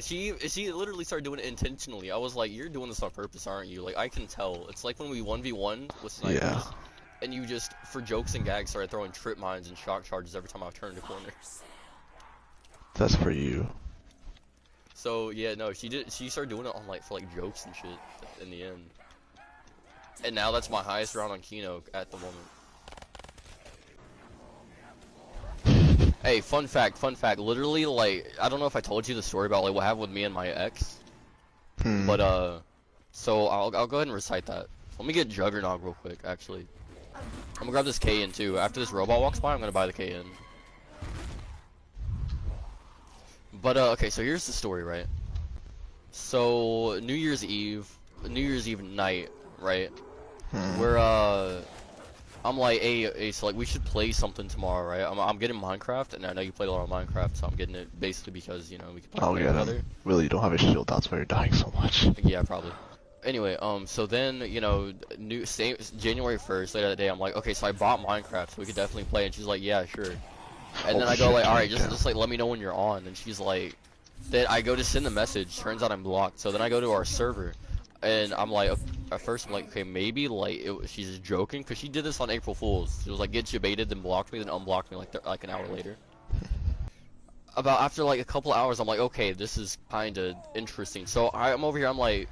She literally started doing it intentionally. I was like, you're doing this on purpose, aren't you? Like, I can tell. It's like when we 1v1 with Yeah, snipers, and you just, for jokes and gags, started throwing trip mines and shock charges every time I turned a corner. that's for you. So yeah, no, she started doing it on like for like jokes and shit in the end. And now that's my highest round on Kino at the moment. Hey, fun fact, literally, like, I don't know if I told you the story about, like, what happened with me and my ex, but, so, I'll go ahead and recite that. Let me get Juggernog real quick, actually. I'm gonna grab this KN, too. After this robot walks by, I'm gonna buy the KN. But, okay, so here's the story, right? So, New Year's Eve night, right? We're, I'm like, hey, so like we should play something tomorrow, right? I'm getting Minecraft, and I know you played a lot of Minecraft, so I'm getting it basically because you know we can play together. Really, you don't have a shield. That's why you're dying so much. Yeah, probably. Anyway, so then you know, January 1st, later that day, I'm like, okay, so I bought Minecraft, so we could definitely play, and she's like, yeah, sure. And then I go like, all right, just like let me know when you're on, and she's like, then I go to send the message. Turns out I'm blocked, so then I go to our server. And I'm like, at first I'm like, okay, maybe like she's just joking, because she did this on April Fool's. She was like, get you baited, then blocked me, then unblocked me like an hour later. After like a couple hours, I'm like, okay, this is kind of interesting. So I'm over here, I'm like,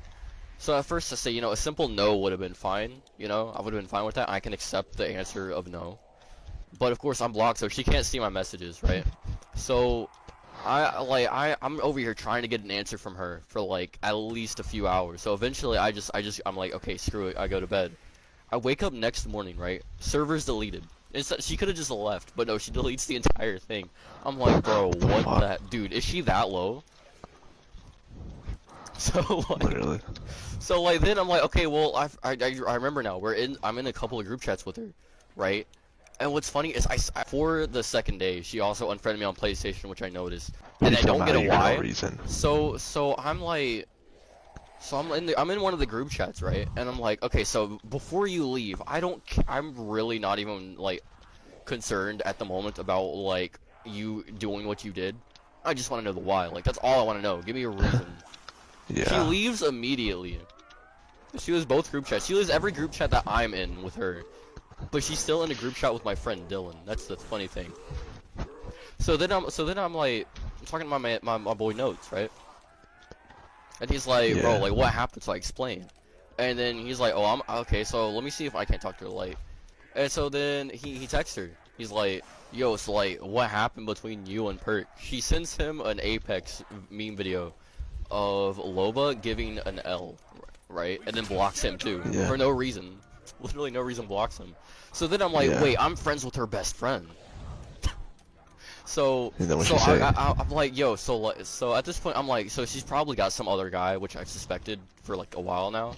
so at first I say, you know, a simple no would have been fine. You know, I would have been fine with that. I can accept the answer of no. But of course I'm blocked, so she can't see my messages, right? So I'm over here trying to get an answer from her for like at least a few hours. So eventually I'm like, okay, screw it. I go to bed. I wake up next morning, right? Server's deleted. She could have just left, but no, she deletes the entire thing. I'm like, bro, what that dude? Is she that low? So like, Literally. so like then I'm like, okay, well I remember now. I'm in a couple of group chats with her, right? And what's funny is for the second day, she also unfriended me on PlayStation, which I noticed, and I don't get a why. So I'm like, I'm in one of the group chats, right? And I'm like, okay, so before you leave, I'm really not even like concerned at the moment about like you doing what you did. I just want to know the why. Like that's all I want to know. Give me a reason. Yeah. She leaves immediately. She was both group chats. She leaves every group chat that I'm in with her. But she's still in a group chat with my friend Dylan. That's the funny thing. So then I'm like, I'm talking to my boy Notes, right? And he's like, bro, like what happened? So I explain. And then he's like, oh, I'm okay. So let me see if I can talk to her light. And so then he texts her. He's like, yo, so like what happened between you and Perk? She sends him an Apex meme video of Loba giving an L, right? And then blocks him too for no reason. Literally no reason blocks him. So then I'm like, wait, I'm friends with her best friend. So I'm like, yo, so at this point I'm like, so she's probably got some other guy, which I've suspected for like a while now.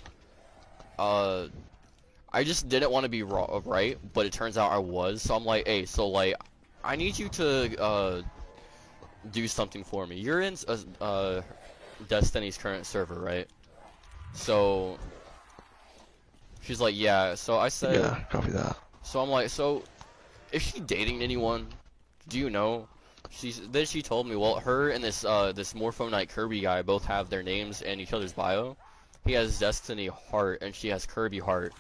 I just didn't want to be right, but it turns out I was. So I'm like, hey, so like, I need you to do something for me. You're in Destiny's current server, right? So she's like, yeah. So I said, yeah, copy that. So I'm like, so is she dating anyone? Do you know? Then she told me, well, her and this Morpho Knight Kirby guy both have their names in each other's bio. He has Destiny Heart and she has Kirby Heart.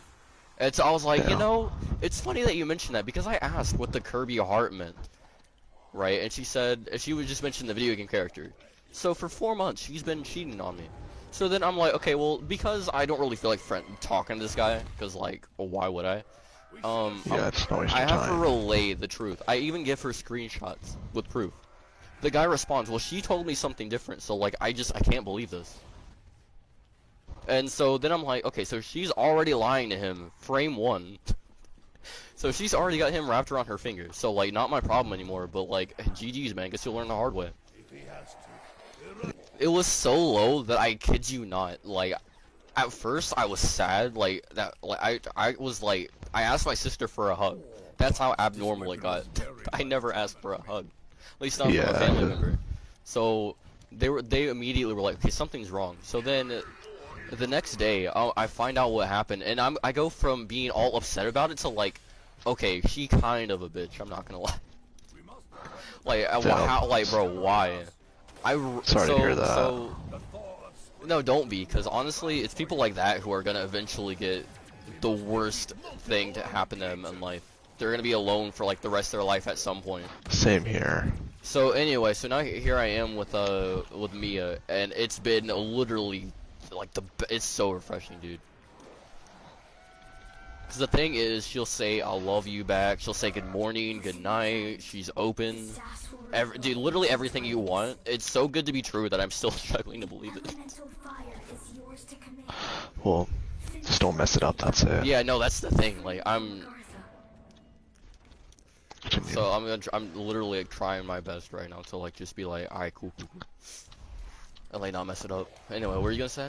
And so I was like, you know, it's funny that you mentioned that because I asked what the Kirby Heart meant, right? And she would just mention the video game character. So for 4 months she's been cheating on me. So then I'm like, okay, well, because I don't really feel like talking to this guy, because like, why would I? I have to relay the truth. I even give her screenshots with proof. The guy responds, well, she told me something different, so like, I can't believe this. And so then I'm like, okay, so she's already lying to him, frame one. So she's already got him wrapped around her finger, so like, not my problem anymore, but like, GG's, man, guess you'll learn the hard way. It was so low that I kid you not, like, at first I was sad, like, that, like, I was like, I asked my sister for a hug. That's how abnormal it got. I never asked for a hug. At least not from a family member. So, they immediately were like, okay, something's wrong. So then, the next day, I find out what happened, and I go from being all upset about it to like, okay, she kind of a bitch, I'm not gonna lie. Like, how, like, bro, why? Sorry to hear that. So no, don't be, because honestly, it's people like that who are gonna eventually get the worst thing to happen to them in life. They're gonna be alone for like the rest of their life at some point. Same here. So anyway, so now here I am with Mia, and it's been literally like it's so refreshing, dude. Because the thing is, she'll say "I love you" back. She'll say good morning, good night. She's open. Dude, literally everything you want. It's so good to be true that I'm still struggling to believe it. Well, just don't mess it up, that's it. Yeah, no, that's the thing. Like What you mean? so I'm literally like, trying my best right now to like just be like, alright, cool, and like not mess it up. Anyway, what were you gonna say?